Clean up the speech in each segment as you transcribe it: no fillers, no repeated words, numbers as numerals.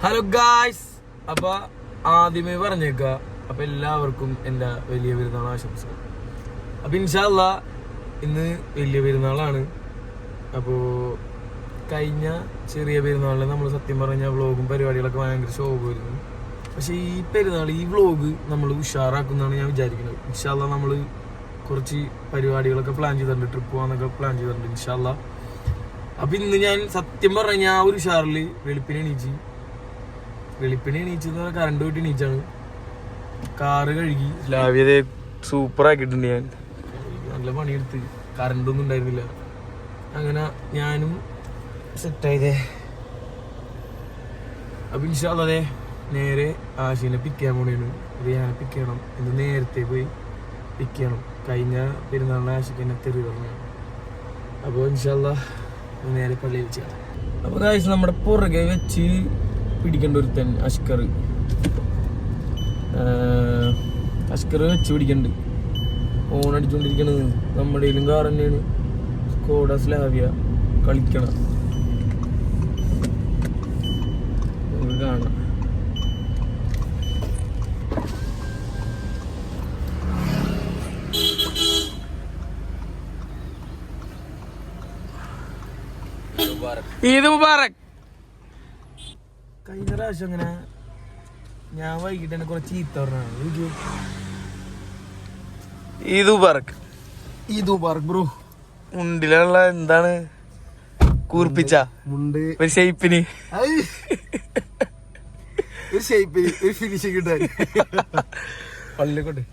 Hello guys, അപ്പൊ ആദ്യമേ പറഞ്ഞേക്ക, അപ്പൊ എല്ലാവർക്കും എൻ്റെ വലിയ പെരുന്നാൾ ആശംസകൾ. അപ്പൊ ഇൻഷാ അല്ലാ ഇന്ന് വലിയ പെരുന്നാളാണ്. അപ്പോ കഴിഞ്ഞ ചെറിയ പെരുന്നാളിൽ നമ്മൾ സത്യം പറഞ്ഞ വ്ളോഗും പരിപാടികളൊക്കെ ഭയങ്കര ശോഭമായിരുന്നു. പക്ഷെ ഈ പെരുന്നാൾ ഈ വ്ളോഗ് നമ്മൾ ഉഷാറാക്കുന്നതാണ് ഞാൻ വിചാരിക്കുന്നത്. ഇൻഷാ അല്ലാ നമ്മൾ കുറച്ച് പരിപാടികളൊക്കെ പ്ലാൻ ചെയ്തിട്ടുണ്ട്, ട്രിപ്പ് പോകാന്നൊക്കെ പ്ലാൻ ചെയ്തിട്ടുണ്ട് ഇൻഷാ അല്ലാ. അപ്പൊ ഇന്ന് ഞാൻ സത്യം പറഞ്ഞ ആ ഒരു ഉഷാറിൽ വെളുപ്പിനെ എണീച്ചെന്ന് പറഞ്ഞാൽ കറണ്ട് പോയിട്ട് എണീച്ചാണ്. കാറ് കഴുകി ലാവ്യതയെ സൂപ്പർ ആക്കിയിട്ടുണ്ട് ഞാൻ. നല്ല പണിയെടുത്ത്, കറണ്ടൊന്നും ഉണ്ടായിരുന്നില്ല. അങ്ങനെ ഞാനും സെറ്റായതേ. അപ്പൊ ഇൻഷാ അല്ലാ നേരെ ആശീനെ പിക്ക് ചെയ്യാൻ പോണേണ്. റിയാനെ പിക്ക് ചെയ്യണം, ഇന്ന് നേരത്തെ പോയി പിക്ക് ചെയ്യണം. കഴിഞ്ഞ പെരുന്നാളിന് ആശിക്ക് എന്നെ തെറി പറഞ്ഞു. അപ്പോൾ ഇൻഷാ അല്ലാ നേരെ പള്ളിയിൽ വെച്ചാണ്. അപ്പോൾ ഗായ്സ് നമ്മുടെ പുറകെ വെച്ച് പിടിക്കേണ്ട ഒരുത്തൻ അഷ്കർ വെച്ച് പിടിക്കണ്ട്. ഫോൺ അടിച്ചുകൊണ്ടിരിക്കണത് നമ്മുടെ കാർ തന്നെയാണ്. സ്കോഡ സ്ലാവിയ കളിക്കണം കാണാം. ഈദ് മുബാറക്. കഴിഞ്ഞ പ്രാവശ്യം അങ്ങനെ ഞാൻ വൈകിട്ട് തന്നെ കുറച്ച് ചീത്ത പറഞ്ഞാണ്. ഈദ് മുബാറക് ബ്രോ. മുണ്ടിലുള്ള എന്താണ് കൂർപ്പിച്ച മുണ്ട് ഒരു ഷേപ്പിന് ഒരു ഫിനിഷിങ് കിട്ടാൻ പള്ളിക്കോട്ടെ.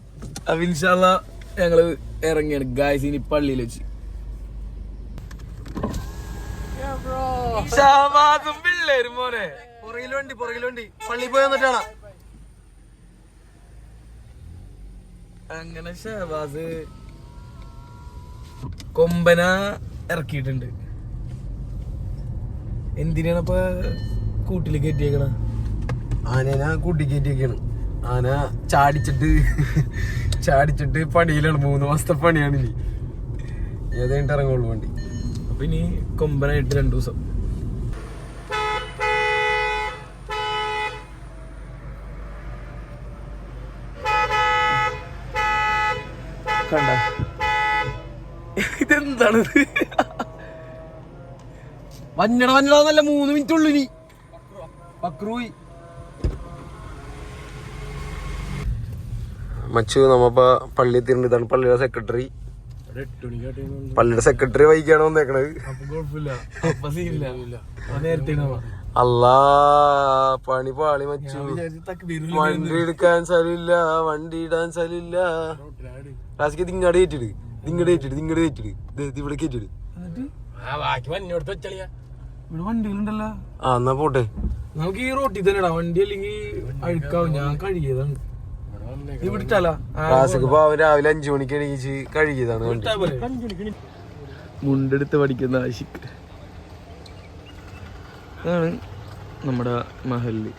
അപ്പൊ ഇൻഷാ അല്ലാ ഞങ്ങള് ഇറങ്ങിയാണ് ഗായ്സ്. ഇനി പള്ളിയിൽ വെച്ച് പിള്ളേരും മോനെ പുറകിലുണ്ട് പള്ളി പോയി വന്നിട്ടാണ്. അങ്ങനെ ഷഹബാസ് കൊമ്പന ഇറക്കിയിട്ടുണ്ട്. എന്തിനാണ് ഇപ്പൊ കൂട്ടില് കയറ്റിയേക്കണ? ആന കൂട്ടി കയറ്റിയൊക്കെയാണ്. ആന ചാടിച്ചിട്ട് പണിയിലാണ്. 3 മാസത്തെ പണിയാണ്. ഇനി ഏതായിട്ട് ഇറങ്ങുള്ളൂ വണ്ടി. അപ്പൊ ഇനി കൊമ്പനായിട്ട് 2 ദിവസം. കണ്ട ഇതെന്താണിത്? വഞ്ഞടാന്നല്ല 3 മിനിറ്റ് ഉള്ളു. ഇനി പക്രൂയി മച്ചു നമ്മപ്പ പള്ളി എത്തിയിട്ടുണ്ട്. ഇതാണ് പള്ളിയുടെ സെക്രട്ടറി. വൈകിയാണ് വന്നേക്കണത്. അല്ലാ പണി പാളി മച്ചു. വണ്ടി എടുക്കാൻ സ്ഥലമില്ല, വണ്ടി ഇടാൻ സ്ഥലമില്ല. ലാസ്റ്റ് തിങ്ങാട് കയറ്റിട് ഇവിടെ കയറ്റിട്. വണ്ടികളുണ്ടല്ലോ. ആ എന്നാ പോട്ടെ. നമുക്ക് ഈ റോട്ടിൽ തന്നെ ഇടാം വണ്ടി, അല്ലെങ്കിൽ അഴുക്കാവും. ഞാൻ കഴുകിയതാണ് രാവിലെ 5 മണിക്ക് എണീച്ച് കഴുകിയതാണ് വണ്ടി. മുണ്ടെടുത്ത് പഠിക്കുന്ന ആശിക്ക് അതാണ് നമ്മുടെ മഹല്.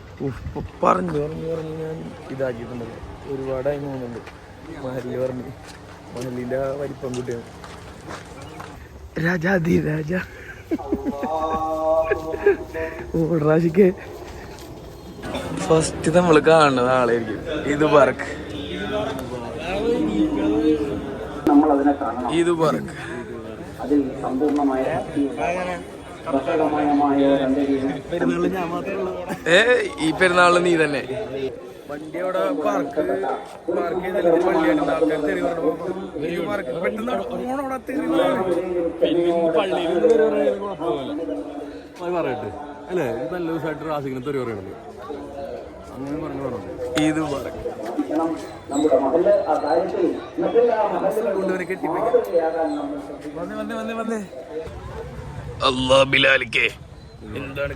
പറഞ്ഞു ഞാൻ ഇതാക്കിയിട്ടുണ്ടല്ലോ. ഒരുപാടായി പോകുന്നുണ്ട് മഹല് പറഞ്ഞ്. മഹലിന്റെ വലിപ്പം കുട്ടിയാണ്. രാജാതി രാജ ഓടാശിക്ക് ഫസ്റ്റ് നമ്മൾ കാണുന്നത് ആളായിരിക്കും. ഇത് പറക്ക് ഈ പെരുന്നാളിൽ നീ തന്നെ വണ്ടി അവിടെ പാർക്ക് ചെയ്തിട്ട് പള്ളിയായിട്ട് ആൾക്കാർ തെറി പറഞ്ഞു. പെട്ടെന്ന് പറയട്ടെ അല്ലേ? നല്ല ദിവസമായിട്ട് റാസിക്കിന് തെറി പറയണത് അങ്ങനെ പറഞ്ഞു. ഇത് പറക്ക് അല്ലാ ബിലാലിക്കേ എന്താണ്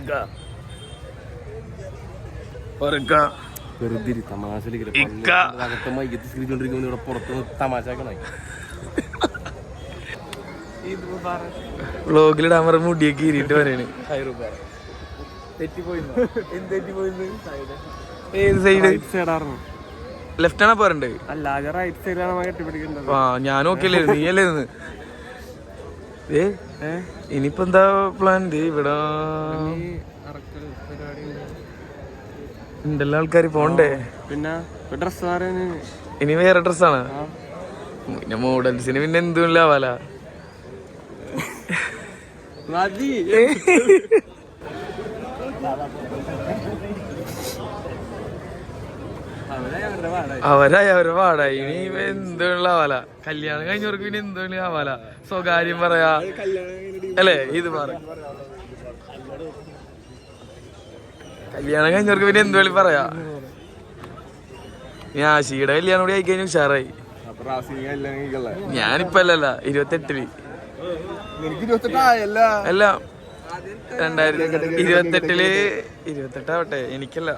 വെറുതെ തമാശ പുറത്ത് തമാശാക്കണേ. വ്ളോഗിലിടാൻ പറഞ്ഞ മുടിയൊക്കെ ഇരിട്ട് പറയണ്. ഏത് സൈഡ്? ലെഫ്റ്റ് ആണോ പോരണ്ട്? ആ ഞാൻ ഓക്കെ അല്ലേ, നീ അല്ലേ നിന്ന്. ഇനിയിപ്പോ എന്താ പ്ലാൻ? ഇവിടെ ഉണ്ടല്ലോ ആൾക്കാർ പോണ്ടേ. പിന്നെ ഡ്രസ് ഇനി വേറെ ഡ്രസ്സാണ് പിന്നെ മോഡൽസിന് പിന്നെ എന്തുമില്ല ആവാല. അവരായി അവരുടെ പാടായി. ഇനി എന്തുള്ള ആവാല. കല്യാണം കഴിഞ്ഞവർക്ക് പിന്നെ എന്തുള്ള ആവാല. സ്വകാര്യം പറയാ അല്ലേ? ഇത് പറ കല്യാണം കഴിഞ്ഞവർക്ക് പിന്നെ എന്തുള്ളി പറയാ. ഞാൻ ആശിയുടെ കല്യാണം കൂടി ആയിക്കഴിഞ്ഞു ഉഷാറായി. ഞാനിപ്പ അല്ലല്ല 28 അല്ല 2028 28 ആവട്ടെ. എനിക്കല്ല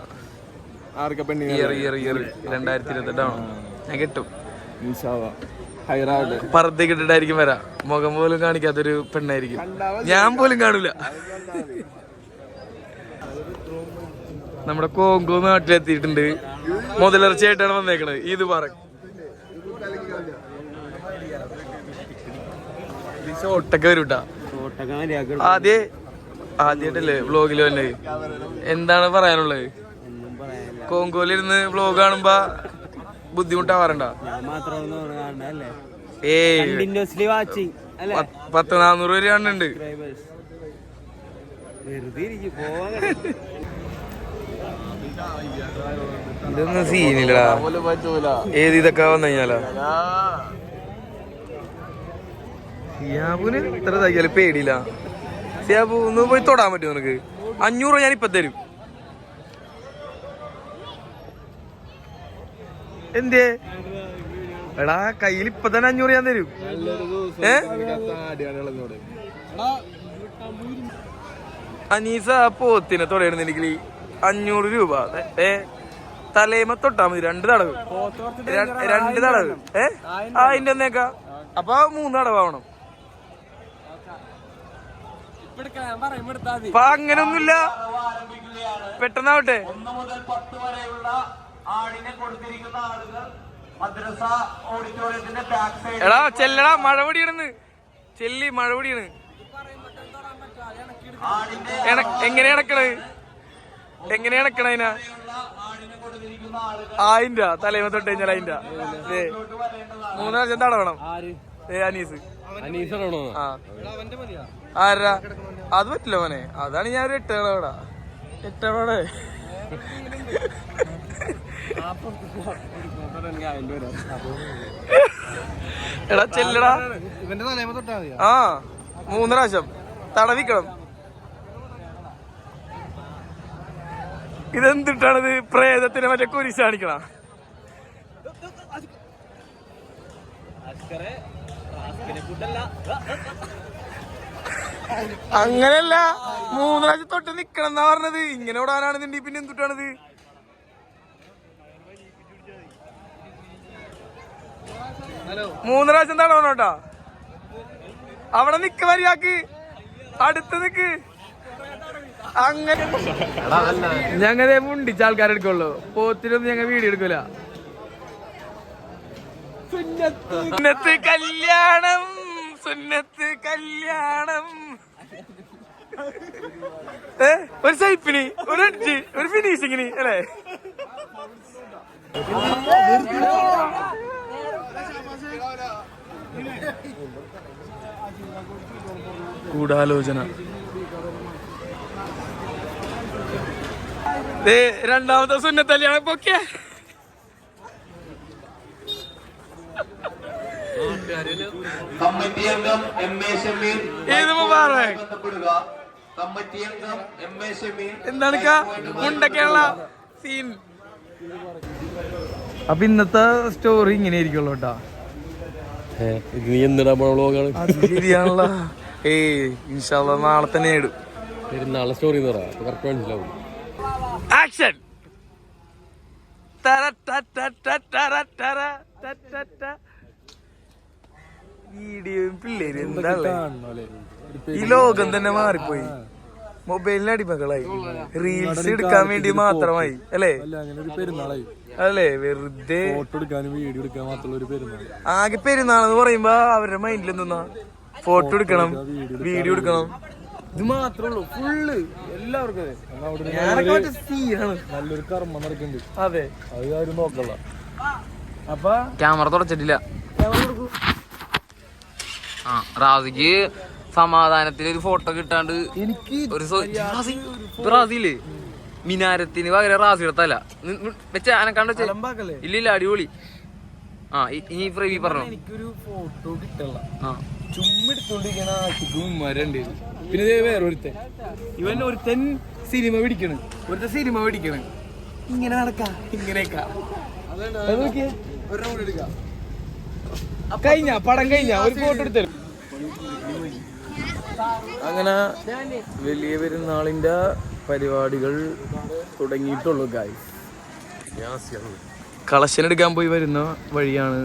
2028 ആവണം. ഞാൻ കിട്ടും. പർദ്ദ കിട്ടിട്ടായിരിക്കും വരാ. മുഖം പോലും കാണിക്കാത്തൊരു പെണ്ണായിരിക്കും. ഞാൻ പോലും കാണൂല. നമ്മുടെ കോങ്കോ നാട്ടിലെത്തിയിട്ടുണ്ട്. മുതലർച്ചയായിട്ടാണ് വന്നേക്കണത്. ഇത് പറ ഷോട്ടൊക്കെ വരൂട്ടാ. ആദ്യമായിട്ടല്ലേ വ്ളോഗില് വന്നത്? എന്താണ് പറയാനുള്ളത്? കോങ്കോയിലിരുന്ന് വ്ളോഗ് കാണുമ്പോ ബുദ്ധിമുട്ടാവാറുണ്ട? 100-400 പേര് കാണുന്നുണ്ട്. ഇതൊന്നും സീനില്ലടാ. ഏത് ഇതൊക്കെ വന്നു കഴിഞ്ഞാലോ സിയാബുന് ഇത്ര തയ്യാലും പേടിയില്ല. സിയാബു ഒന്ന് പോയി തൊടാൻ പറ്റുമോ നിനക്ക്? 500 ഞാനിപ്പ തരും. എന്തേ എടാ കയ്യിൽ ഇപ്പൊ തന്നെ 500 ഞാൻ തരും. അനീസ പോത്തിനെ തൊടയിടുന്നെങ്കിൽ 500 രൂപ തലേമ തൊട്ടാ മതി. 2 തടവ് 2 തടവ് അതിന്റെ ഒന്നേക്കാ. അപ്പൊ 3 തടവാവണം. അപ്പൊ അങ്ങനൊന്നുമില്ല. പെട്ടെന്നാവട്ടെ. എടാ ചെല്ലടാ, മഴ പൊടിയാണെന്ന്. ചെല്ലി മഴ പൊടിയാണ്. എങ്ങനെ ഇണക്കണത്? എങ്ങനെ ഇണക്കണതിനാ? 1000 രൂപ തലേമ തൊട്ട് കഴിഞ്ഞാൽ 1000 രൂപ. 3 പ്രാവശ്യം തടവണം. അനീസ് ആരാ? അത് പറ്റില്ല മോനെ. അതാണ് ഞാൻ ഒരു 8 തടവടാ. 8 തടവടെ എടാ ചെല്ലടാ. ആ 3 പ്രാവശ്യം തടവിക്കണം. ഇതെന്തിട്ടാണിത്? പ്രേതത്തിന് മറ്റേ കുരിശ് കാണിക്കണ? അങ്ങനെയല്ല, 3 പ്രാവശ്യം തൊട്ട് നിക്കണം എന്നാ പറഞ്ഞത്. ഇങ്ങനെ ഓടാനാണെന്നുണ്ടെങ്കിൽ പിന്നെ എന്തുട്ടാണിത്? മൂന്ന് പ്രാവശ്യം തടവണോട്ടാ. അവിടെ നിക്ക് മര്യാക്ക്. അടുത്ത് നിക്ക്. അങ്ങനെ ഞങ്ങളെ മുണ്ടിച്ച ആൾക്കാരെടുക്കുള്ളൂ. പോത്തിനൊന്നും ഞങ്ങൾ വീഡിയോ എടുക്കൂല. സുന്നത്ത് കല്യാണം, സുന്നത്ത് കല്യാണം. ഒരു സൈപ്പിന്, ഒരു അടിച്ച്, ഒരു ഫിനിഷിങ്ങിന് അല്ലേ? ഗൂഢാലോചന. രണ്ടാമത്തെ സുന്നത്ത് കല്യാണം പൊക്കിയ കമ്മിറ്റി അംഗം MA ഷമീർ കമ്മിറ്റി അംഗം MA ഷമീർ എന്താണ് മുണ്ടൊക്കെയുള്ള സീൻ. അപ്പൊ ഇന്നത്തെ സ്റ്റോറി ഇങ്ങനെ ആയിരിക്കുള്ളൂ കേട്ടാ. ശരിയാണല്ലോ. ഇൻഷാ അല്ലാഹ് നാളെ തന്നെ ഇടും. നാളെ സ്റ്റോറി മനസ്സിലാവും. ആക്ഷൻ. വീഡിയോയും പിള്ളേര് എന്താ ഈ ലോകം തന്നെ മാറിപ്പോയി. മൊബൈലിന് അടിമകളായി. റീൽസ് എടുക്കാൻ വേണ്ടി മാത്രമായി അല്ലേ? അല്ലേ? വെറുതെ ആകെ പെരുന്നാളെന്ന് പറയുമ്പോ അവരുടെ മൈൻഡിൽ എന്തെന്നാ? ഫോട്ടോ എടുക്കണം, വീഡിയോ എടുക്കണം. ഇത് മാത്രമേ ഉള്ളൂ ഫുള്ള് എല്ലാവർക്കും അതെ. ഞാനൊക്കെ മറ്റേ സീനാണ്. നല്ലൊരു കർമ്മം നടക്കുന്നുണ്ട്. അതെ അത് ആരും നോക്കല്ല. അപ്പൊ ക്യാമറ തുടച്ചിട്ടില്ല. ക്യാമറ കൊടുക്കൂ. ആ റാസിക്ക് സമാധാനത്തിൽ ഒരു ഫോട്ടോ കിട്ടാണ്ട് എനിക്ക് ഒരു റാസിയില്ലേ മിനാരത്തിന് പകരം റാസിയുടെ തല വെച്ച അനക്കാണ്ട് വെച്ച അലമ്പാക്കല്ലേ? ഇല്ലില്ല അടിപൊളി. ആ ഇനി ഫ്രൈവി പറഞ്ഞു. എനിക്കൊരു ഫോട്ടോ കിട്ടല്ല. ആ ചുമ്മാ എടുത്തോണ്ടിരിക്കണ ആശിക്കും മരണ്ട്. പിന്നെ ദേ വേറെ ഒരുത്തൻ, ഇവൻ ഒരുത്തൻ സിനിമ പിടിക്കണ്, ഒരുത്തൻ സിനിമ പിടിക്കണ്. ഇങ്ങനെ നടക്കാ ഇങ്ങനെയൊക്കെ കഴിഞ്ഞ പടം കഴിഞ്ഞ ഒരു ഫോട്ടോ എടുത്തരും. അങ്ങനെ വലിയ പെരുന്നാളിന്റെ പരിപാടികൾ തുടങ്ങിയിട്ടുള്ളൂ ഗായ്സ്. കളക്ഷൻ എടുക്കാൻ പോയി വരുന്ന വഴിയാണ്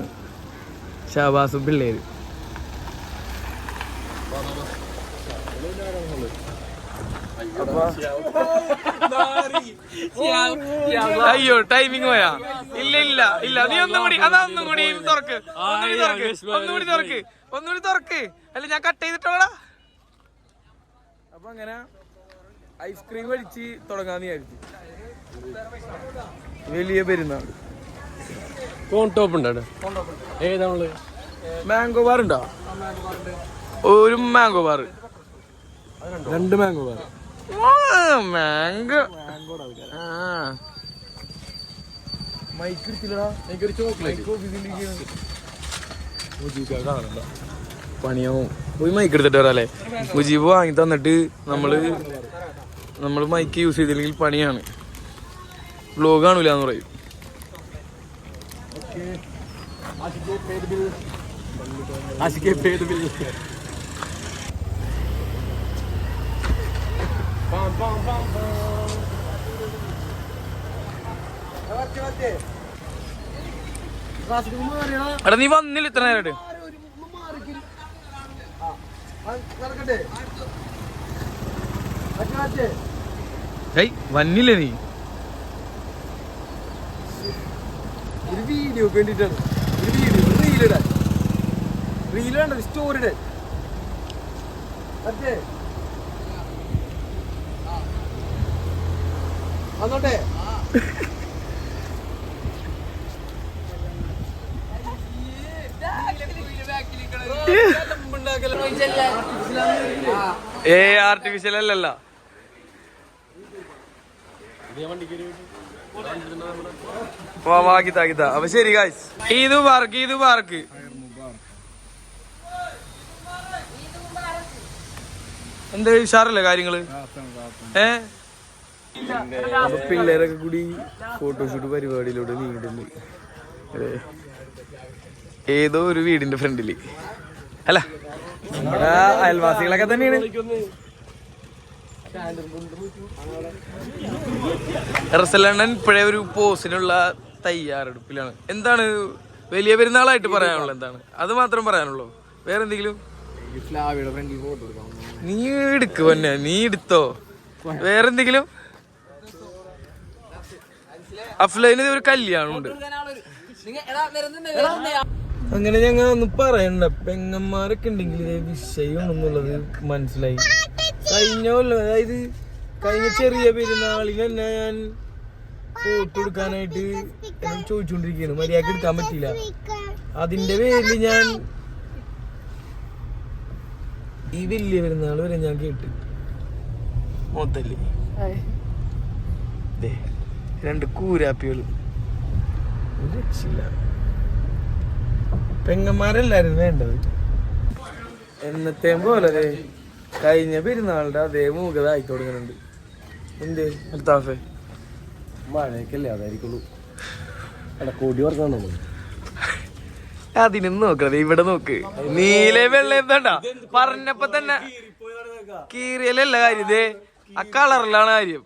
ഷാബാസും പിള്ളേര്. അയ്യോ ടൈമിങ് പോയാ. ഇല്ല ഇല്ല ഇല്ല, നീ ഒന്നുകൂടി അതാ ഒന്നുകൂടി തുറക്ക്, ഒന്നുകൂടി തുറക്ക്. അല്ല ഞാൻ കട്ട് ചെയ്തിട്ടോടാ. അപ്പൊ അങ്ങനെ ഐസ്ക്രീം കഴിച്ച് തുടങ്ങാന്ന് വിചാരിച്ചു. വലിയ പെരുന്നാൾ ടോപ്പ് ഉണ്ടോ? ഏതാണുള്ളത്? മാംഗോ ബാർ ഉണ്ടോ? ഒരു mango bar, 2 mango bar. Mango mic എടുത്തില്ലടാ. എനിക്കൊരു ചോക്ലേറ്റ് പണിയാവും. പോയി മൈക്ക് എടുത്തിട്ട് വരാല്ലേ. മുജീബ് വാങ്ങി തന്നിട്ട് നമ്മള് മൈക്ക് യൂസ് ചെയ്തില്ലെങ്കിൽ പണിയാണ്. വ്ലോഗ് കാണൂലെന്ന് പറയും. എടാ നീ വന്നില്ല ഇത്ര നേരമായിട്ട്. വന്നില്ലേ നീ? ഒരു വീഡിയോ വേണ്ടിട്ടാണ്. ഒരു വീഡിയോ റീൽ വേണ്ട, സ്റ്റോറി ഇടാൻ. വന്നോട്ടെ. ആർട്ടിഫിഷ്യൽ അല്ലല്ല. വാഗിതാ. അപ്പൊ ശരി ഗായ്സ്, ഈദ് മുബാറക്ക്. എന്താ ഉഷാറല്ലേ കാര്യങ്ങള്? അപ്പൊ പിള്ളേരൊക്കെ കൂടി ഫോട്ടോഷൂട്ട് പരിപാടിയിലൂടെ നീങ്ങിട്ടുണ്ട്. ഏതോ ഒരു വീടിന്റെ ഫ്രണ്ടില്. അല്ല നമ്മുടെ അയൽവാസികളൊക്കെ തന്നെയാണ്. റസലണ്ണൻ ഇപ്പോഴേ ഒരു പോസിനുള്ള തയ്യാറെടുപ്പിലാണ്. എന്താണ് വലിയ പെരുന്നാളായിട്ട് പറയാനുള്ളത്? എന്താണ് അത് മാത്രം പറയാനുള്ളൂ? വേറെ എന്തെങ്കിലും? നീ എടുക്ക് പൊന്നെ, നീ എടുത്തോ. വേറെന്തെങ്കിലും? അഫ്ലൈന് ഒരു കല്യാണമുണ്ട്. അങ്ങനെ ഞങ്ങൾ ഒന്നും പറയണ്ട. പെങ്ങന്മാരൊക്കെ ഉണ്ടെങ്കിൽ ഇതേ വിഷയമാണെന്നുള്ളത് മനസ്സിലായി. അതായത് കഴിഞ്ഞ ചെറിയ പെരുന്നാളിൽ തന്നെ ഞാൻ ഫോട്ടോ എടുക്കാനായിട്ട് ചോദിച്ചുകൊണ്ടിരിക്കുകയാണ്. മര്യാദക്ക് എടുക്കാൻ പറ്റില്ല. അതിന്റെ പേരിൽ ഞാൻ ഈ വലിയ പെരുന്നാൾ വരെ ഞാൻ കേട്ട് മൊത്തല്ലേ 2 കൂരാപ്പികള് രക്ഷയില്ല. പെങ്ങന്മാരെല്ലാരും വേണ്ടത്. എന്നത്തെ പോലെ കഴിഞ്ഞ പെരുന്നാളുടെ അതേ മൂകത ആയി തുടങ്ങുന്നുണ്ട്. എന്ത് അൽത്താഫേ? മഴയൊക്കെയല്ലേ, അതായിരിക്കുള്ളൂ. കൊടി വർക്കാണോ? അതിനും നോക്കണത് ഇവിടെ നോക്ക്. നീല വെള്ള എന്താ പറഞ്ഞപ്പോ തന്നെ കീറിയലല്ല കാര്യം. ഇതേ ആ കളറിലാണ് കാര്യം.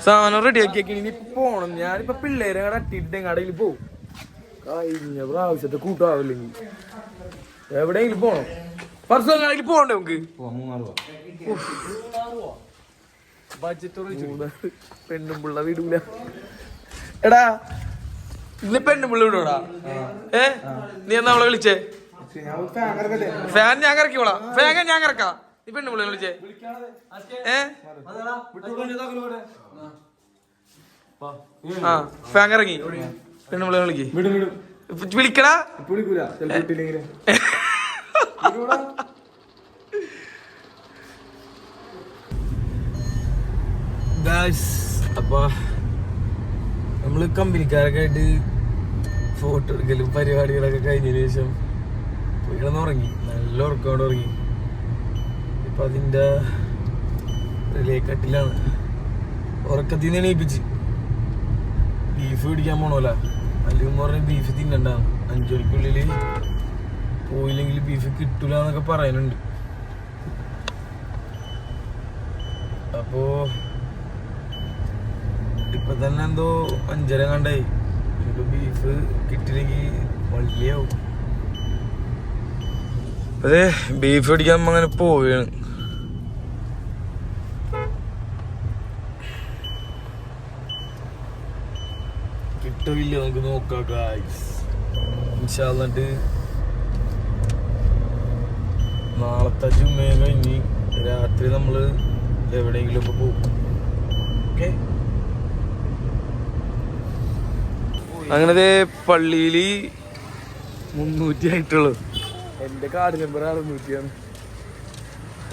സാധനം റെഡിയാക്കി ഇനിയിപ്പോ പോണം. ഞാനിപ്പോ പിള്ളേരെ അട്ടിട്ട് കടയിൽ പോവും. കഴിഞ്ഞ പ്രാവശ്യത്തെ കൂട്ടാവില്ലെങ്കിൽ എവിടെയെങ്കിലും പോണം. പർസണൽ കടയിൽ പോകണ്ടേ നമുക്ക്? പെണ്ണും പിള്ള വിടൂല. എടാ ഇന്ന് പെണ്ണും പിള്ള വിടൂടാ. നീ എന്നാ അവളെ വിളിച്ചേ? ഫാൻ ഞാൻ ഇറക്കിക്കോളാം. ഫാൻ ഞാൻ ഇറക്കാം. നീ പെണ്ണു പിള്ളേ വിളിച്ചേ. ആ ഫാൻ ഇറങ്ങി. പെണ്ണു പിള്ളേ വിളിക്ക്. വിളിക്കടാ. അപ്പൊ നമ്മള് കമ്പനിക്കാരൊക്കെ ആയിട്ട് ഫോട്ടോ എടുക്കലും പരിപാടികളൊക്കെ കഴിഞ്ഞതിന് ശേഷം പോയി കിടന്നുറങ്ങി. നല്ല ഉറക്കോടെ ഉറങ്ങി. ഇപ്പൊ അതിന്റെ റിലേക്കട്ടിലാണ്. ഉറക്കത്തിൽ നിന്ന് എണീപ്പിച്ച് ബീഫ് പിടിക്കാൻ പോണോല. അല്ലെങ്കിൽ പറഞ്ഞ ബീഫ് തിന്നണ്ടാണ്. 5 മണിക്കുള്ളില് പോയില്ലെങ്കിൽ ബീഫ് കിട്ടൂല എന്നൊക്കെ പറയുന്നുണ്ട്. അപ്പോ ഇപ്പൊ തന്നെ എന്തോ 5:30 കണ്ടായി. ഇപ്പൊ ബീഫ് കിട്ടില്ലെങ്കിൽ വള്ളിയാവും. അതെ ബീഫ് പിടിക്കാൻ അങ്ങനെ പോവുകയാണ്. കിട്ടില്ല നമുക്ക് നോക്കാം ഗായ്സ്. എന്നിട്ട് നാളത്തെ ജുമ്മയും കഴിഞ്ഞ് രാത്രി നമ്മള് എവിടെയെങ്കിലും ഒക്കെ പോകും. ഓക്കെ. അങ്ങനത്തെ പള്ളിയില് 300 ആയിട്ടുള്ളൂ. എന്റെ കാർഡ് നമ്പർ 600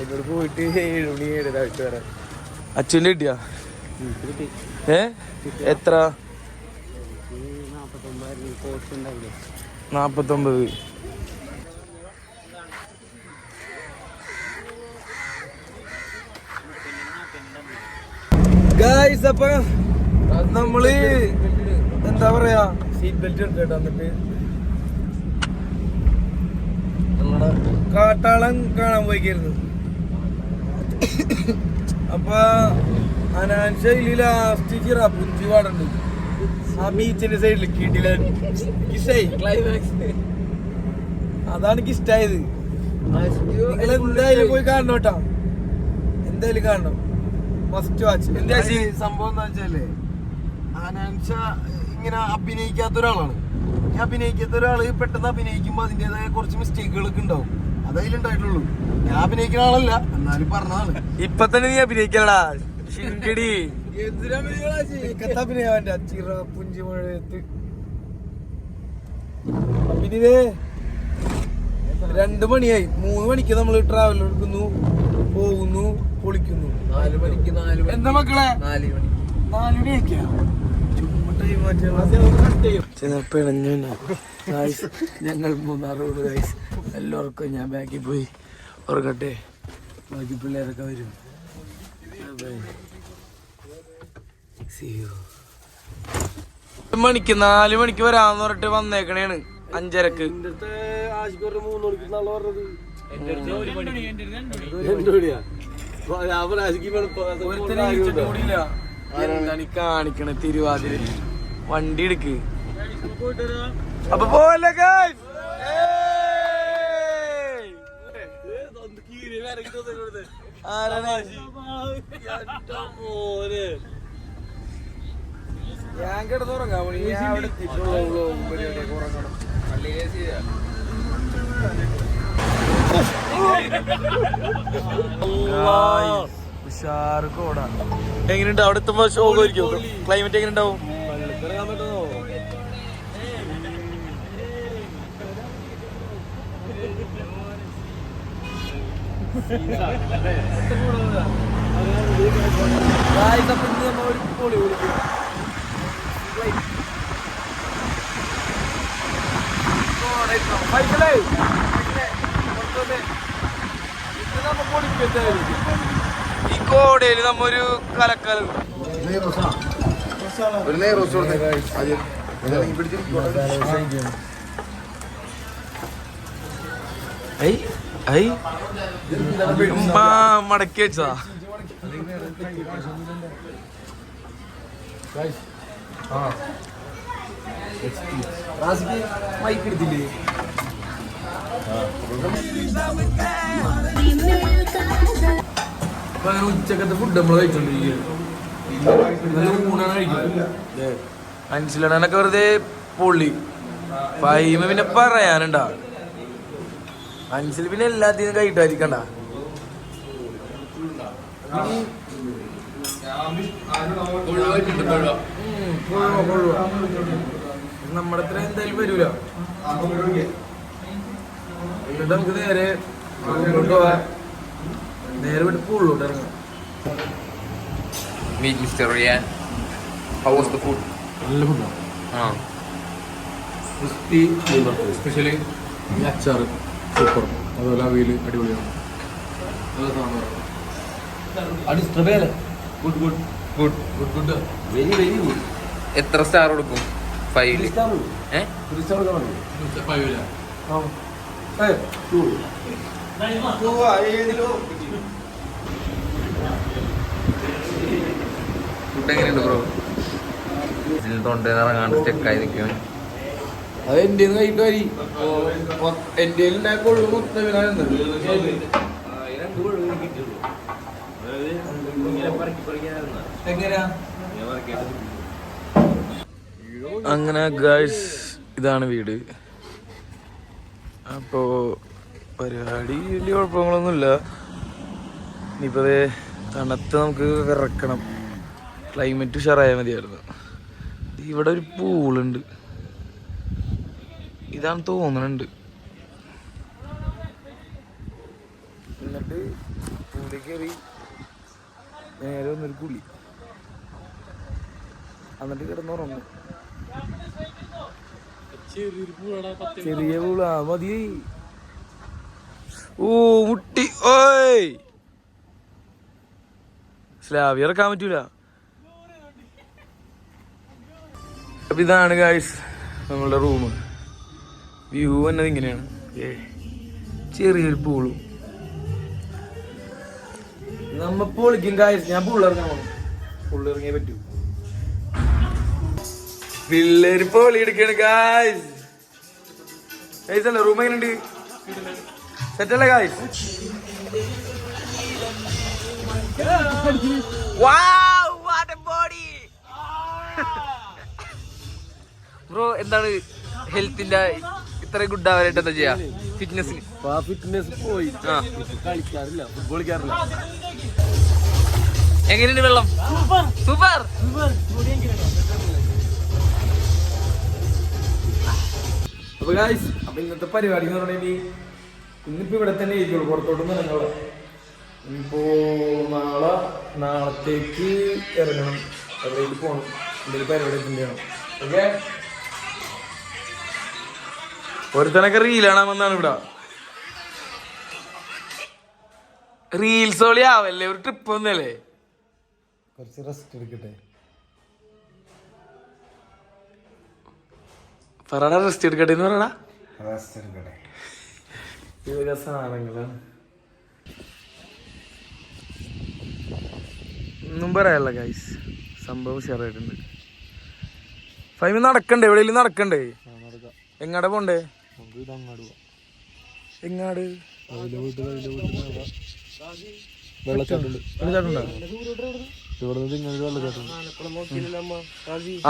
എന്നോട് പോയിട്ട് 7 മണി 7:30 വരാൻ. അച്ഛൻ്റെ കിട്ടിയാ? എത്ര? 49. ഗായ്സ് അപ്പൊ നമ്മള് എന്താ പറയാ സീറ്റ് ബെൽറ്റ് എടുക്കട്ടോ. എന്നിട്ട് നമ്മളെ കാട്ടാളൻ കാണാൻ പോയിക്കായിരുന്നു. അപ്പൊ അനാൻഷയില് ലാസ്റ്റ് ചിറാപ്പുഞ്ചി പാടുണ്ട് ആ ബീച്ചിന്റെ സൈഡില്. കിടില ക്ലൈമാക്സ് അതാണ് എനിക്ക് ഇഷ്ടായത്. നിങ്ങൾ എന്തായാലും പോയി കാണണം കേട്ടോ. എന്തായാലും കാണണം. Must watch. എന്താ സംഭവം എന്താ വെച്ചാലേ ആനാൻഷ ഇങ്ങനെ അഭിനയിക്കാത്ത ഒരാളാണ്. ഈ അഭിനയിക്കാത്ത ഒരാള് പെട്ടെന്ന് അഭിനയിക്കുമ്പോ അതിന്റേതായ കുറച്ച് മിസ്റ്റേക്കുകളൊക്കെ ഉണ്ടാവും. അതതിലുണ്ടായിട്ടുള്ളൂ. ഞാൻ അഭിനയിക്കുന്ന ആളല്ല, എന്നാലും പറഞ്ഞതാണ്. ഇപ്പൊ തന്നെ നീ അഭിനയിക്കലടാ. അഭിനയാവന്റെ ചിറ പുഞ്ചി മഴയത്ത് അഭിനയേ 2 മണിയായി. 3 മണിക്ക് നമ്മൾ ട്രാവൽ എടുക്കുന്നു, പോകുന്നു, പൊളിക്കുന്നു. 4 മണിക്ക് എന്താ മക്കളെ 4 മണിയൊക്കെയാ. ഞങ്ങൾ 3 റോഡ് ഗൈസ്. എല്ലാവർക്കും ഞാൻ ബാക്കിൽ പോയി ഉറങ്ങട്ടെ. ബാക്കി പിള്ളേരൊക്കെ വരും. മണിക്ക് 4 മണിക്ക് വരാന്ന് പറഞ്ഞിട്ട് വന്നേക്കണേണ്. 5:30. കാണിക്കണ തിരുവാതിര വണ്ടി എടുക്ക്. അപ്പൊ പോലെ ഞാൻ കിടന്നുറങ്ങാൻ ഉഷാറ് കോട. എങ്ങനെയുണ്ട് അവിടെ എത്തുമ്പോ? ഷോകായിരിക്കും. ക്ലൈമറ്റ് എങ്ങനെ ഉണ്ടാവും? ഈ കോടയില് നമ്മൊരു കലക്കൽ മടക്കി വെച്ചതാ. മൈക്ക് എടുത്തില്ലേ? ഉച്ചക്കത്തെ ഫുഡ് നമ്മൾ കഴിച്ചോണ്ടിരിക്കുകയാണ്. മനസ്സിലാണൊക്കെ വെറുതെ പൊള്ളി. ഫൈമ പിന്നെ പറയാനുണ്ടാ. അൻസിൽ പിന്നെ എല്ലാത്തിനും കൈയിട്ടായിരിക്കണ്ട. നമ്മുടെ അത്ര എന്തായാലും വരൂല. എന്നിട്ട് നമുക്ക് നേരെ പോവാ. നേരെ വിട്ട് പൂളിലോട്ട് ഇറങ്ങാം. Meet Mr. Rian. How was the food? നല്ല ഫുഡാണ്. ക്രിസ്പി സ്പെഷ്യലി അച്ചാറ് സൂപ്പർ. അതുപോലെ അവിയൽ അടിപൊളിയാണ്. നല്ല sambar. Good good Good. Good good very very good. എത്ര സ്റ്റാർ കൊടുക്കും? 5. ഫുഡ് എങ്ങനെയുണ്ട് ബ്രോ? ഇതിൽ തൊണ്ടയിറങ്ങാണ്ട് സ്റ്റെക്കായി നിൽക്കുകയാണ്. അത് എന്റെ കൈയിട്ട് വരി. എന്റെ ഉണ്ടാക്കുള്ളൂ മൊത്തം. അങ്ങനെ ഗൈസ് ഇതാണ് വീട്. അപ്പോ പരിപാടി വലിയ കുഴപ്പങ്ങളൊന്നുമില്ല. ഇനിയിപ്പോ തണുത്ത് നമുക്ക് വിറക്കണം. ക്ലൈമറ്റ് ഉഷാറായാൽ മതിയായിരുന്നു. ഇവിടെ ഒരു പൂളുണ്ട്, ഇതാണ് തോന്നുന്നുണ്ട്. എന്നിട്ട് പൂളിൽ കയറി നേരെ ഒന്നൊരു കുളി, എന്നിട്ട് കിടന്നുറങ്ങും. ചെറിയ പൂളാ മതി. ഓ മുട്ടി. ഓയ് സ്ലാബ് ഇറക്കാൻ പറ്റൂല. അപ്പൊ ഇതാണ് ഗായ്സ് നമ്മളുടെ റൂം. വ്യൂ എന്നത് ഇങ്ങനെയാണ്. ചെറിയൊരു പൂളും നമ്മ പൊളിക്കും ഗായ്സ്. ഞാൻ പുള്ളിറങ്ങാൻ പോകണം. പുള്ളിറങ്ങിയേ പറ്റൂ. പിള്ളേര് പൊളി എടുക്കാണ് ഗായ്സ്. ഗായ്സ് അല്ല റൂം എങ്ങനെയുണ്ട്? സെറ്റല്ലേ ഗായ്സ്? ബ്രോ എന്താണ് ഹെൽത്തിന്റെ ഇത്ര ഗുഡ് ആവാനായിട്ട് എന്താ ചെയ്യാ? ഫിറ്റ്നസിന് ഫിറ്റ്നസ് പോയി കളിക്കാറില്ല, ഫുട്ബോൾ കളിക്കാറില്ല. എങ്ങനെയുണ്ട് വെള്ളം? സൂപ്പർ. അപ്പൊ ഗായ്സ് അപ്പൊ ഇന്നത്തെ പരിപാടി എന്ന് പറഞ്ഞാൽ ഇന്നിപ്പോ ഇവിടെ തന്നെ ഇരിക്കുള്ളൂ, പുറത്തോട്ടൊന്നും ഇറങ്ങുള്ളൂ. ഇപ്പോ നാളത്തേക്ക് ഇറങ്ങണം, എവിടേക്ക് പോകണം, എന്തെങ്കിലും പരിപാടി ചെയ്യണം. ഓക്കെ, ഒരുത്തനൊക്കെ റീലാണെന്നാണ് ഇവിടെ. റീൽസ് ഓളി ആവല്ലേ, ഒരു ട്രിപ്പ് ഒന്നല്ലേ. കുറച്ച് റെസ്റ്റ് എടുക്കട്ടെ. പറടാ റെസ്റ്റ് എടുക്കട്ടെ എന്ന് പറയടാ. റെസ്റ്റ് എടുക്കട്ടെ. ഇതൊക്കെ സാധനങ്ങളാണ്, ഒന്നും പറയാല്ല ഗൈസ്. സംഭവം ഷെയറായിട്ടുണ്ട്. ഫൈമി നടക്കണ്ടേ? എവിടെയെങ്കിലും നടക്കണ്ടേ? എങ്ങാടെ പോണ്ടേ? എങ്ങാട്?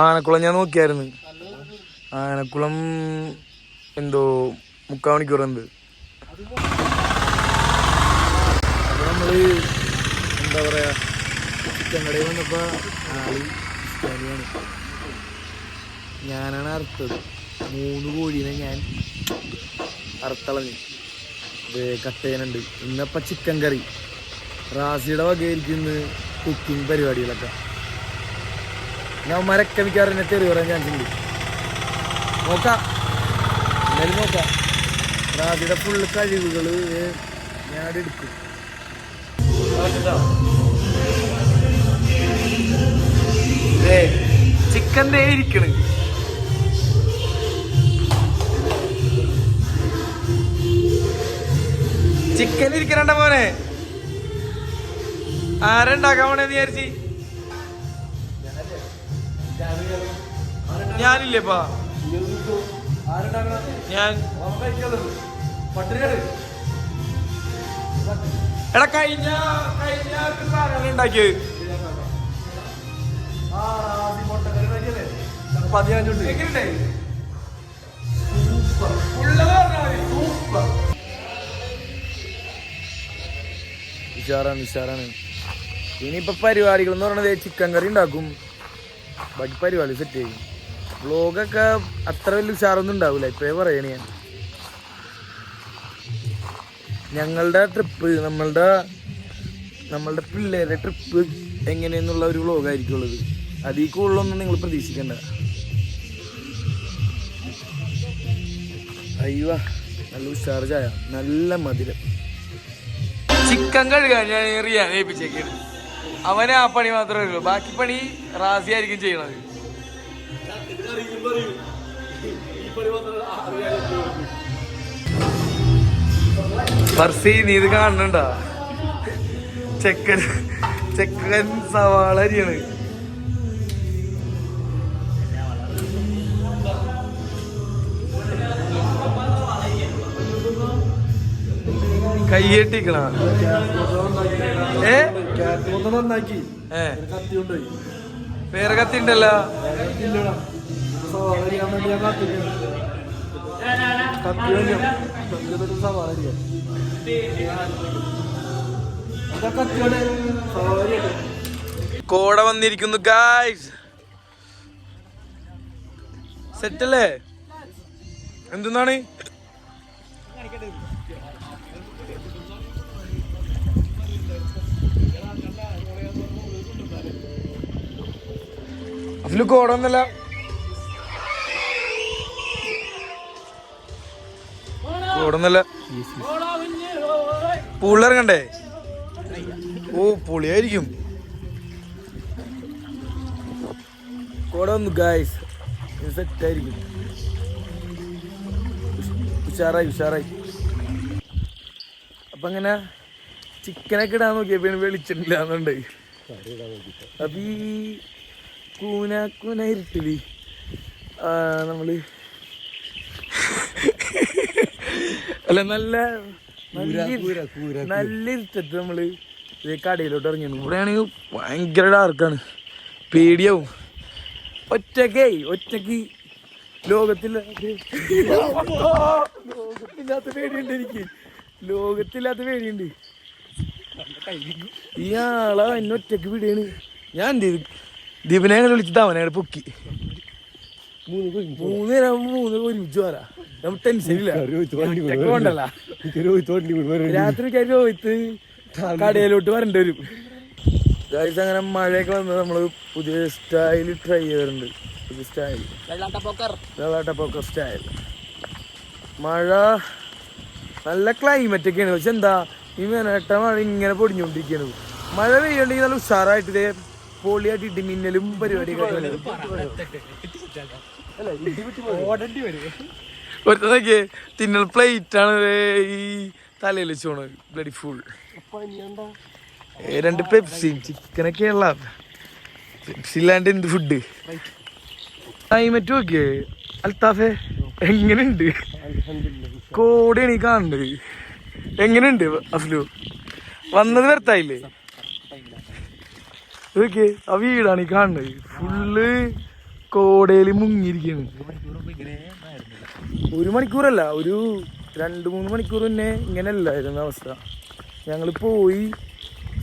ആനക്കുളം ഞാൻ നോക്കിയായിരുന്നു. ആനക്കുളം എന്തോ 3/4 മണിക്കൂർ എന്ത്. അപ്പൊ നമ്മള് എന്താ പറയാ, ചിക്കൻ കടയിൽ വന്നപ്പോ ആള് ക്രിസ്ത്യാനിയാണ്. ഞാനാണ് അറുത്തത്. 3 കോഴീനെ ഞാൻ അറുത്തളഞ്ഞ് കട്ട് ചെയ്യാനുണ്ട്. ഇന്നപ്പം ചിക്കൻ കറി. റാസിയുടെ വകയിരിക്കുന്ന കുക്കിംഗ് പരിപാടികളൊക്കെ. ഞാൻ മരക്കെ മിക്കാറ് തെറി പറയാൻ ചാൻസ് ഉണ്ട്. നോക്കാം, എന്തായാലും നോക്കാം. റാസിയുടെ ഫുള്ള് കഴിവുകൾ ഞാൻ എടുക്കും. ചിക്കൻ ദേ ഇരിക്കണ്. ചിക്കൻ ഇരിക്കണ്ട മോനെ. ആരുണ്ടാക്കാൻ പോണേന്ന് വിചാരിച്ച്? ഞാനില്ലേപ്പാ, ഞാൻ. എടാ കഴിഞ്ഞ ഉണ്ടാക്കിയത് 15 ഉഷാറാണ്. ഇനിയിപ്പോൾ പരിപാടികൾ എന്ന് പറയുന്നത് ചിക്കൻ കറി ഉണ്ടാക്കും, ബാക്കി പരിപാടി സെറ്റ് ചെയ്യും. വ്ളോഗൊക്കെ അത്ര വലിയ ഉഷാറൊന്നും ഉണ്ടാവില്ല, ഇപ്പോഴേ പറയണേ ഞാൻ. ഞങ്ങളുടെ ട്രിപ്പ്, നമ്മളുടെ പിള്ളേരുടെ ട്രിപ്പ് എങ്ങനെയെന്നുള്ള ഒരു വ്ളോഗായിരിക്കും ഉള്ളത്. അതിൽ കൂടുതലൊന്നും നിങ്ങൾ പ്രതീക്ഷിക്കണ്ട. അയ്യോ നല്ല ഉഷാർ ചായ, നല്ല മധുരം. ചിക്കൻ കഴുകാൻ ഞാൻ റിയാൻ ഏൽപ്പിച്ചേക്കാണ്. അവനെ ആ പണി മാത്രമേ ഉള്ളൂ, ബാക്കി പണി റാസി ആയിരിക്കും ചെയ്യണത്. ഫർസി നീ ഇത് കാണുന്നുണ്ടോ? ചെക്കൻ സവാള അരിയാണ്. കയ്യെട്ടിക്കണ നന്നാക്കി വേറെ കത്തി ഉണ്ടല്ലോ. കോട വന്നിരിക്കുന്നു ഗായ്സ്. സെറ്റല്ലേ? എന്താണ് അതില് കോട ഒന്നല്ല, കോടൊന്നല്ല, പുള്ളിറങ്ങണ്ടേ? ഓ പൊളിയായിരിക്കും. കോട വന്നു ഗായ്സ്, സെറ്റായിരിക്കും. ഉഷാറായി. അപ്പൊ അങ്ങനെ ചിക്കനൊക്കെ ഇടാൻ നോക്കിയപ്പോ വെളിച്ചിട്ടില്ല എന്നുണ്ട്. അപ്പൊ ഈ കൂന ഇരുട്ടില് നമ്മള് അല്ല നല്ല ഇരുട്ടത്ത് നമ്മള് കടയിലോട്ട് ഇറങ്ങിയാണ്. ഇവിടെയാണെങ്കിൽ ഭയങ്കര ഡാർക്കാണ്, പേടിയാവും. ഒറ്റക്ക് ലോകത്തില്ലാത്ത പേടിയുണ്ട് എനിക്ക്, ലോകത്തില്ലാത്ത പേടിയുണ്ട്. ഇയാളെ എന്നെ ഒറ്റക്ക് പിടിയാണ്. ഞാൻ എന്ത് ചെയ്തു, ദീപനെ വിളിച്ചിട്ട് അവനെ പൊക്കി. 3 ഒരുമിച്ച് വരാ, നമുക്ക് ടെൻഷനില്ല. രാത്രി രോഹിത്ത് കടയിലോട്ട് വരേണ്ടി വരും. ഗായ്സ് അങ്ങനെ മഴയൊക്കെ വന്നത് നമ്മള് പുതിയ സ്റ്റൈൽ ട്രൈ ചെയ്യാറുണ്ട്. പുതിയ സ്റ്റൈൽ വെള്ളാട്ടപ്പോക്കർ സ്റ്റൈൽ. മഴ നല്ല ക്ലൈമറ്റ് ഒക്കെയാണ്, പക്ഷെ എന്താ ഈ മെനട്ട മഴ ഇങ്ങനെ പൊടിഞ്ഞോണ്ടിരിക്കുകയാണ്. മഴ പെയ്യുണ്ടെങ്കിൽ നല്ല ഉഷാറായിട്ട് ഇതേ പൊളിയായിട്ട് ഇടിമിന്നലും പരിപാടിയൊക്കെ. ഒരുത്തനൊക്കെ തിന്നൽ പ്ലേറ്റാണ് ഈ തലയിൽ വെച്ചോണത്, ബ്ലഡി ഫുൾ. 2 പെപ്സി, ചിക്കനൊക്കെയുള്ള പെപ്സി ഇല്ലാണ്ട് എന്ത് ഫുഡ്. ക്ലൈമറ്റ് നോക്കിയേ അൽത്താഫെ, എങ്ങനെയുണ്ട്? കോടയാണ് ഈ കാണുന്നത്. എങ്ങനെയുണ്ട് അഫ്ലു? വന്നത് വരത്തായില്ലേ? ഓക്കെ, ആ വീടാണ് ഈ കാണുന്നത്, ഫുള്ള് കോടയില് മുങ്ങിയിരിക്കുകയാണ്. 1 മണിക്കൂറല്ല, ഒരു 2-3 മണിക്കൂർ മുന്നേ ഇങ്ങനെയല്ലായിരുന്നു അവസ്ഥ. ഞങ്ങൾ പോയി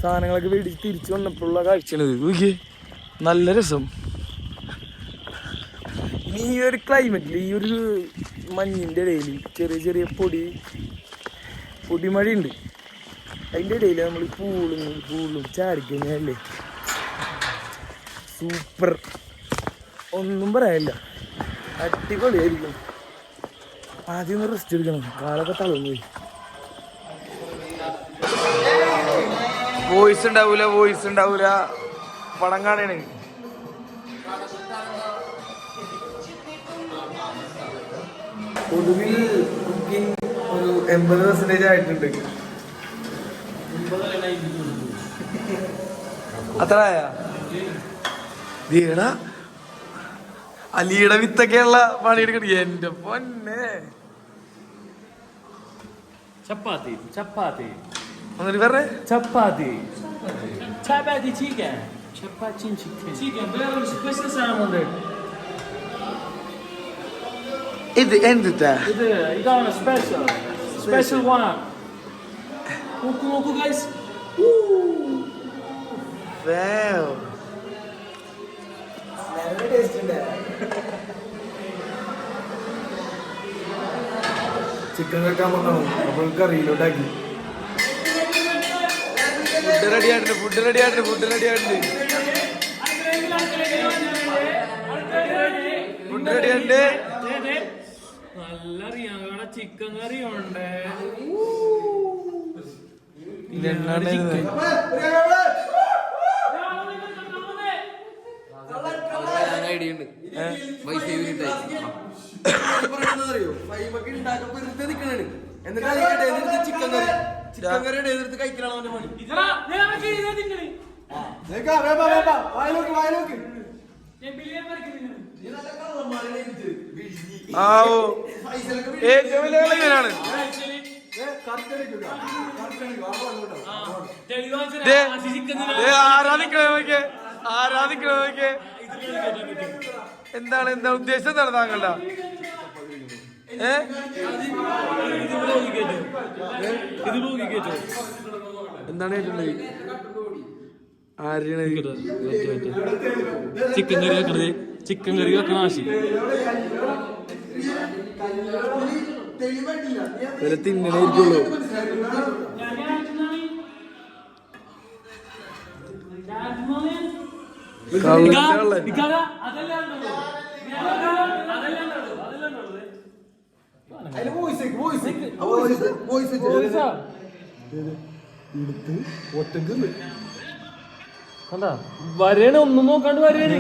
സാധനങ്ങളൊക്കെ മേടിച്ച് തിരിച്ചു വന്നപ്പോഴുള്ള കാഴ്ചയാണിത്. ഓക്കെ, നല്ല രസം. ഈ ഒരു ക്ലൈമറ്റിൽ, ഈ ഒരു മഞ്ഞിൻ്റെ ഇടയിൽ ചെറിയ പൊടിമഴയുണ്ട്. അതിൻ്റെ ഇടയിൽ നമ്മൾ പൂളും ചാടിക്കഴിഞ്ഞല്ലേ സൂപ്പർ, ഒന്നും പറയാനില്ല, അടിപൊളിയായിരിക്കും. ആദ്യം ഒന്ന് റെസ്റ്റ് എടുക്കണം, കാലൊക്കെ തളർന്നു പോയി. വോയിസ് ഉണ്ടാവൂല പടം കാണണേ. ഒടുവിൽ കുക്കിംഗ് ഒരു 80% ആയിട്ടുണ്ട്. അത്രയാ ദീടാ അലിയുടെ വിത്തൊക്കെയുള്ള പണിയെടുക്കണ. എന്റെ പൊന്നെ, ചപ്പാത്തി ഒന്നിട്ട് പറഞ്ഞേ. ചപ്പാത്തി chicken. Chapati chicken. Questo salmone. ഇത് എന്തിട്ടാ? ഇതാണ് special one. നോക്കൂ guys, ചിക്കൻ വെക്കാൻ വന്നാണ് അപ്പോൾ കറിയിലോട്ടാക്കി. ഫുഡ് റെഡി ആയിട്ടുണ്ട്, ഫുഡ് റെഡി ആയിട്ടുണ്ട്, ഫുഡ് റെഡി ആയിട്ടുണ്ട്, ഫുഡ് റെഡി ആയിട്ടുണ്ട്. നല്ല റിയാങ്ങടെ ചിക്കൻ കറി ഉണ്ട്. ഐഡിയ ഉണ്ട്. വൈഫൈ ചിക്കൻ കറിയുടെ എതിർത്ത് കഴിക്കലാണ് അവന്റെ പണി. ഏറ്റവും വലിയ കളിയാണ്. ആരാധിക്കണേ ആരാധിക്കണേ. എന്താണ് ഉദ്ദേശം? എന്താണ് താങ്കളുടെ? എന്താണ് കേട്ടുള്ളത്? ആരാണ് ചിക്കൻ കറി വെക്കണത്? ചിക്കൻ കറി വെക്കണ ആശി തിന്നണേരിക്കുള്ളൂ. കണ്ടാ വരേണ്, ഒന്നും നോക്കാണ്ട് വരേണ്.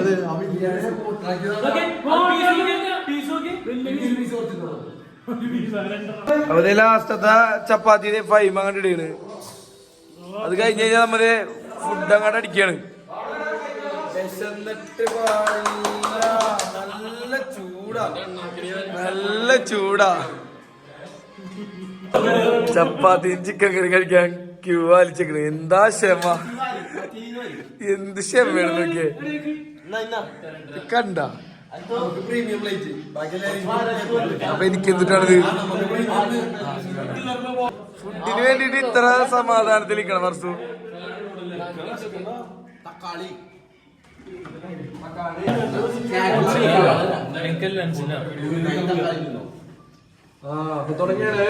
അവര് ലാസ്റ്റത്തെ ചപ്പാത്തി ഫൈമ കണ്ടിട്ടാണ്. അത് കഴിഞ്ഞ് കഴിഞ്ഞാൽ നമ്മള് ഫുഡ് അങ്ങോട്ട് അടിക്കാണ്. നല്ല ചൂടാ, നല്ല ചൂടാ. ചപ്പാത്തിയും ചിക്കൻ കറി കഴിക്കാൻ ക്യൂ വലിച്ചേക്കണ്. എന്താ ക്ഷമ, എന്ത് ക്ഷമയാണ് നോക്കിയേ. കണ്ട അപ്പൊ എനിക്ക് എന്തിട്ടാണിത്? ഫുഡിന് വേണ്ടിട്ട് ഇത്ര സമാധാനത്തിൽ നിൽക്കണം വർഷു. തുടങ്ങിയാണ്.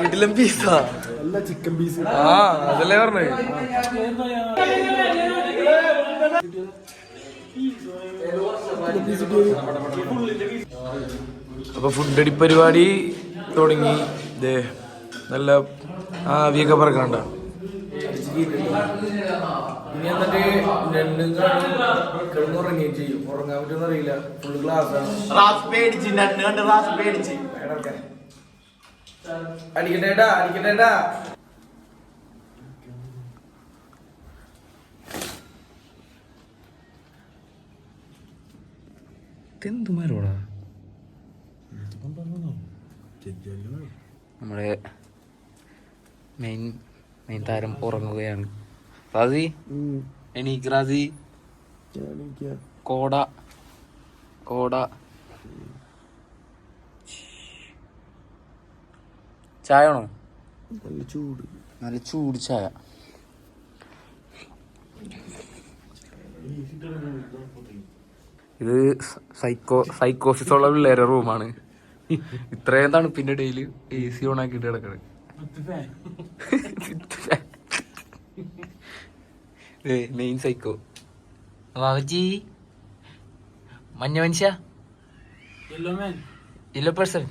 വീട്ടിലും പീസാ, ചിക്കൻ പീസ്. ആ അതല്ലേ പറഞ്ഞേ. അപ്പൊ ഫുഡ് അടി പരിപാടി തുടങ്ങി. നല്ല ആവിയൊക്കെ പറക്കണ്ട. ഇനി എന്നിട്ട് കിടന്നുറങ്ങുകയും ചെയ്യും. ഉറങ്ങാൻ പറ്റുമെന്ന് അറിയില്ല, ഫുള്ള് ക്ലാസ്സാണ്. അടിക്കട്ടേട്ടാ അടിക്കട്ടേട്ടാ. എന്തുമാരോടാ നമ്മുടെ മെയിൻ താരം ഉറങ്ങുകയാണ്. റാസി എണീക്ക്, റാസി. കോട കോട ചായ ആണോ? നല്ല ചൂട് ചായ. ഇത് സൈക്കോസിസ് ഉള്ള പിള്ളേരെ റൂമാണ്. ഇത്രയും തണുപ്പിന്റെ ഇടയിൽ AC ഓൺ ആക്കിയിട്ട് കിടക്കണത്. Main psycho Babaji. മഞ്ഞ മനുഷ്യ, യെല്ലോ പേഴ്സൺ.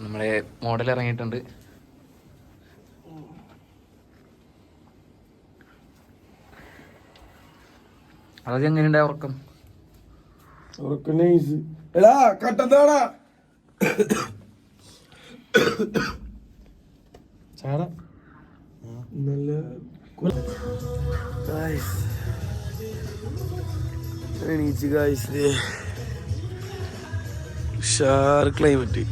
നമ്മുടെ മോഡൽ ഇറങ്ങിയിട്ടുണ്ട്. അതൊക്കെ എങ്ങനെയുണ്ടായ ഉറക്കം? എടാ കട്ടത്താടാ നല്ല എണീച്ച് ഗായ്സ്. ഉഷാർ ക്ലൈമറ്റ്.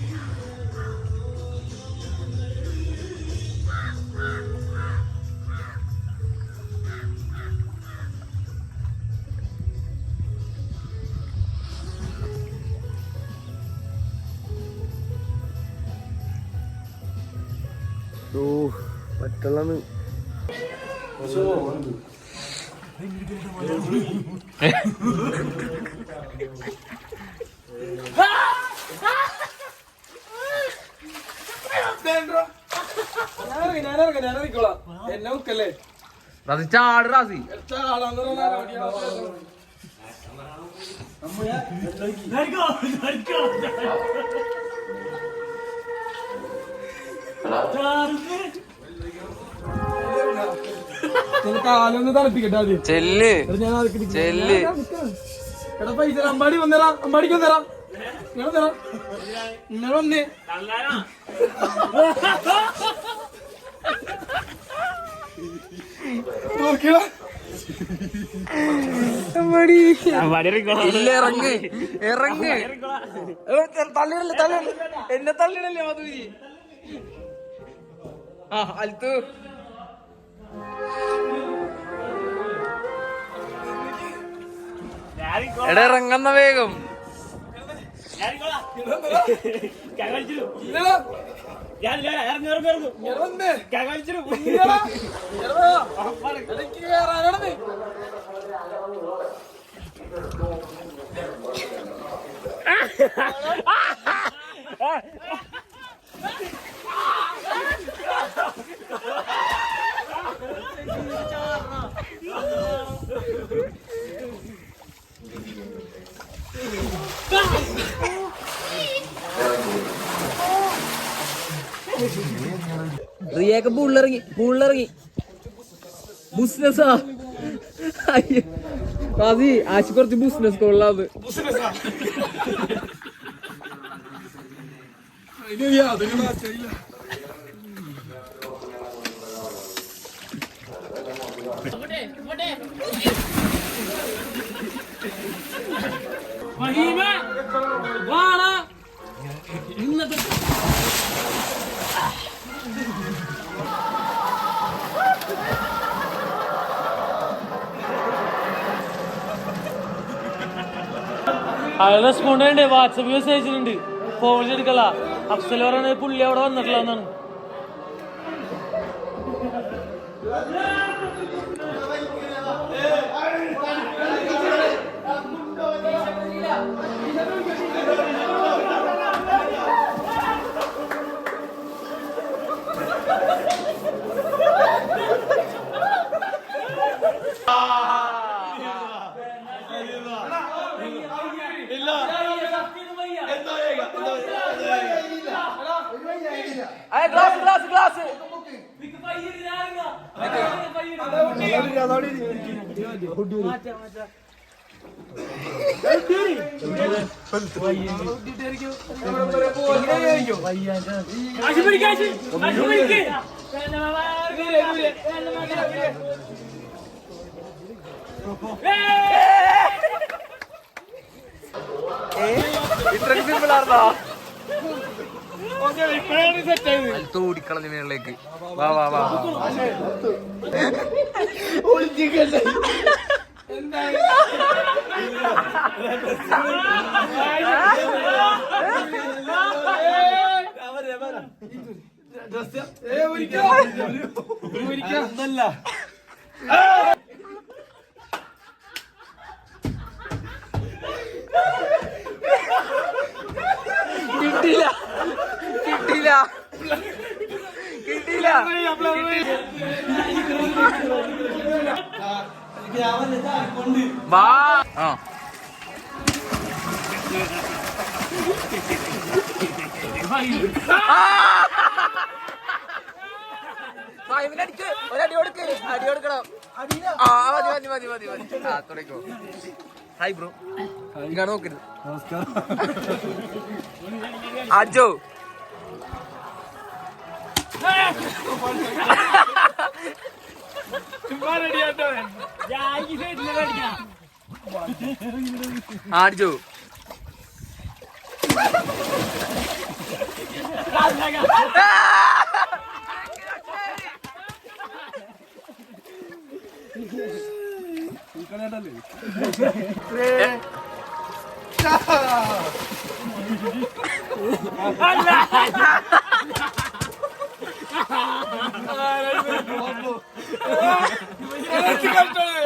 ഓ പറ്റുള്ളന്ന് ഞാനിറങ്ങിക്കോളാം. എന്നെ മുക്കല്ലേ ചാട് റാസി. കാലൊന്ന് തണുപ്പിക്കട്ടെ ആദ്യം. ചെല്ല് ചെല്ല്. എടാ പൈസ അമ്പാടി വന്നേരാ, അമ്പാടിക്ക് വന്നേരാ. നിങ്ങൾ വന്നേ നോക്കിയടാ. ഇല്ല ഇറങ്ങ് ഇറങ്ങ്. തള്ളിടല്ലേ തള്ളിടല്ലേ എന്നെ തള്ളിടല്ലേ മധുരി. ആ അൽത്തു എടാ ഇറങ്ങുന്ന വേഗം. റിയൊക്കെ പൂളിലിറങ്ങി ബിസിനസ്സാ. അത് ആശി കുറച്ച് ബിസിനസ് കൊള്ളാന്ന്. ഇന്നത്തെ അയാൾ റെസ്പോണ്ട് ചെയ്യണ്ടേ? വാട്സപ്പ് മെസ്സേജ് അയച്ചിട്ടുണ്ട്, ഫോൺ എടുക്കല. അഫ്സൽ പറയണത് പുള്ളി അവിടെ വന്നിട്ടില്ല എന്നാണ്. ഇത്രയും സിമ്പിൾ ആർന്നോ? തോടിക്കളഞ്ഞ മേളിലേക്ക് വാ വാ വാ. കിട്ടിയില്ല കിട്ടിയില്ല കിട്ടിയില്ല. വാ ആ അടിക്ക് ഒരടി കൊടുക്ക്. അടി കൊടുക്കണം. ആ മതി മതി മതി മതി മതി. ആ തുടക്കോ. Hi bro. ഇങ്ങോട്ട് നോക്കരുത്. അജോ അടിച്ചോ.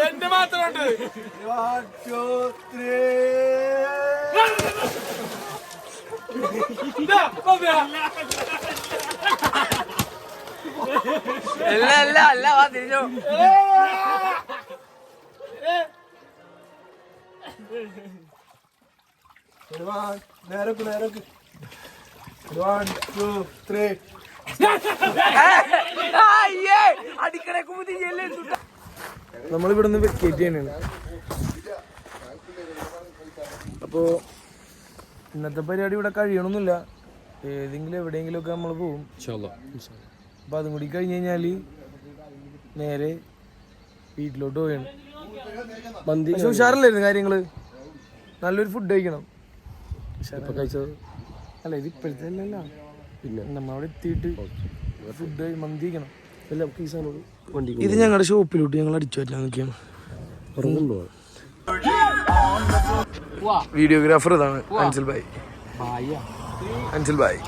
എന്റെ മാത്രമുണ്ട്. അല്ല വാ തിരിഞ്ഞു. അടിക്കണേ കുമുതി നമ്മളിവിടുന്ന് വെക്കേറ്റ് ചെയ്യണാണ്. അപ്പോ ഇന്നത്തെ പരിപാടി ഇവിടെ കഴിയണമെന്നില്ല. ഏതെങ്കിലും എവിടെയെങ്കിലും ഒക്കെ നമ്മൾ പോവും. അപ്പൊ അതും കൂടി കഴിഞ്ഞ് കഴിഞ്ഞാല് നേരെ വീട്ടിലോട്ട് പോവുകയാണ്. പക്ഷെ ഉഷാറല്ലായിരുന്നു കാര്യങ്ങള്. നല്ലൊരു ഫുഡ് കഴിക്കണം. അല്ല ഇത് ഇപ്പോഴത്തെ അല്ലല്ല, പിന്നെ നമ്മളവിടെ എത്തിയിട്ട് ഫുഡ് മന്തി കഴിക്കണം. ഇത് ഞങ്ങളുടെ ഷോപ്പിലോട്ട് ഞങ്ങൾ അടിച്ചു പറ്റാൻ നിൽക്കുകയാണ്. വീഡിയോഗ്രാഫർ ഇതാണ് അൻസിൽ ഭായ്. അൻസിൽ ഭായ്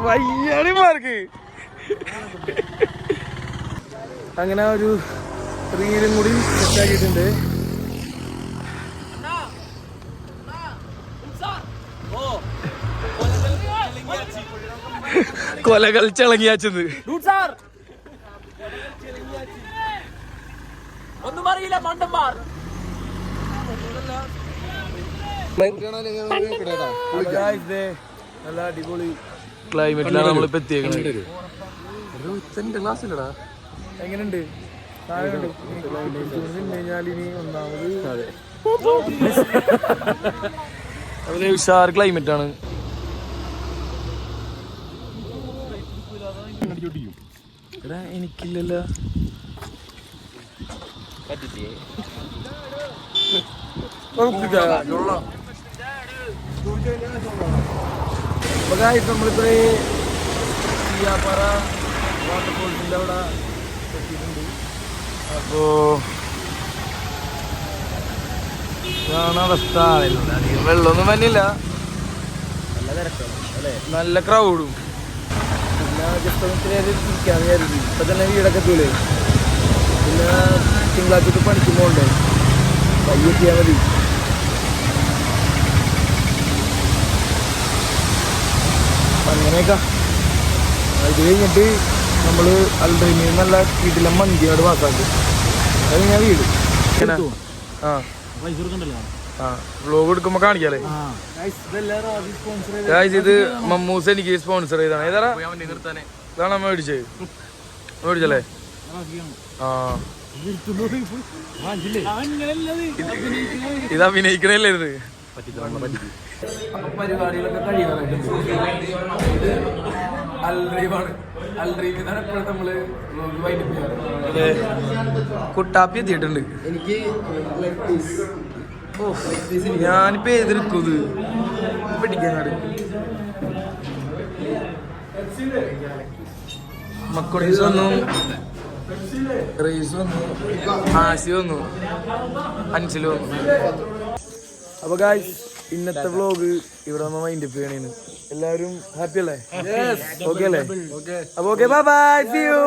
വയ്യാടിമാർക്ക് അങ്ങനെ ഒരു റീലും കൂടി സെറ്റാക്കിയിട്ടുണ്ട്. കൊലകൾ ചിളങ്ങിയാച്ചത് ഒന്നും അറിയില്ല മണ്ടന്മാർ. നല്ല അടിപൊളി ക്ലൈമറ്റിലാണ് നമ്മളിപ്പോ എത്തിയേക്കുന്നത്. എങ്ങനെയുണ്ട് കഴിഞ്ഞാൽ ഇനി ഒന്നാമത് ഉഷാർ ക്ലൈമറ്റ് ആണ്. എനിക്കില്ലല്ലോ നമ്മളിപ്പോ വാട്ടർഫോൾസിന്റെ അവിടെ എത്തിയിട്ടുണ്ട്. അപ്പോ ഇതാണ് അവസ്ഥ. അധികം വെള്ളമൊന്നും വന്നില്ല, നല്ല ക്രൗഡും. പിന്നെ ജസ്റ്റ് ഇരിക്കാന്ന് കരുതി. ഇപ്പൊ തന്നെ വീടൊക്കെ എത്തൂലേ. പിന്നെ തിങ്കളാഴ്ച പണിക്കുമ്പോണ്ടേ പയ്യെത്തിയാൽ മതി. അങ്ങനെയൊക്കെ ഇത് കഴിഞ്ഞിട്ട് നമ്മള് അൽഡ്രീമിൽ നല്ല വീട്ടിലെ മന്തിയോട് പാസ്സാക്കും. അത് ഞാൻ വീട് വ്ലോഗ് എടുക്കുമ്പോ കാണിക്കാല്ലേ. ഇത് മമ്മൂസ് എനിക്ക് സ്പോൺസർ ചെയ്താണ്. ഏതാ ഇതാണ് നമ്മ മേടിച്ചത്, മേടിച്ചല്ലേ? ഇത് അഭിനയിക്കണല്ലേ ഇത്. അപ്പൊ പരിപാടികളൊക്കെ കഴിയാറായിട്ടുണ്ട്. നമ്മള് കുട്ടാപ്പി എത്തിയിട്ടുണ്ട്. ഞാനിപ്പോ എതിർക്കുന്നത് പിടിക്കാനാണ്. മക്കോണീസ് വന്നു, റൈസ് വന്നു, ആസി വന്നു, അൻസിൽ വന്നു. അപ്പൊ ഗായ്സ് ഇന്നത്തെ വ്ലോഗ് ഇവിടെ നമ്മൾ വൈൻഡപ്പ് ചെയ്യണേന്ന്. എല്ലാവരും ഹാപ്പി അല്ലേ? ഓക്കെ അല്ലേ? അപ്പൊ okay, bye bye, see U.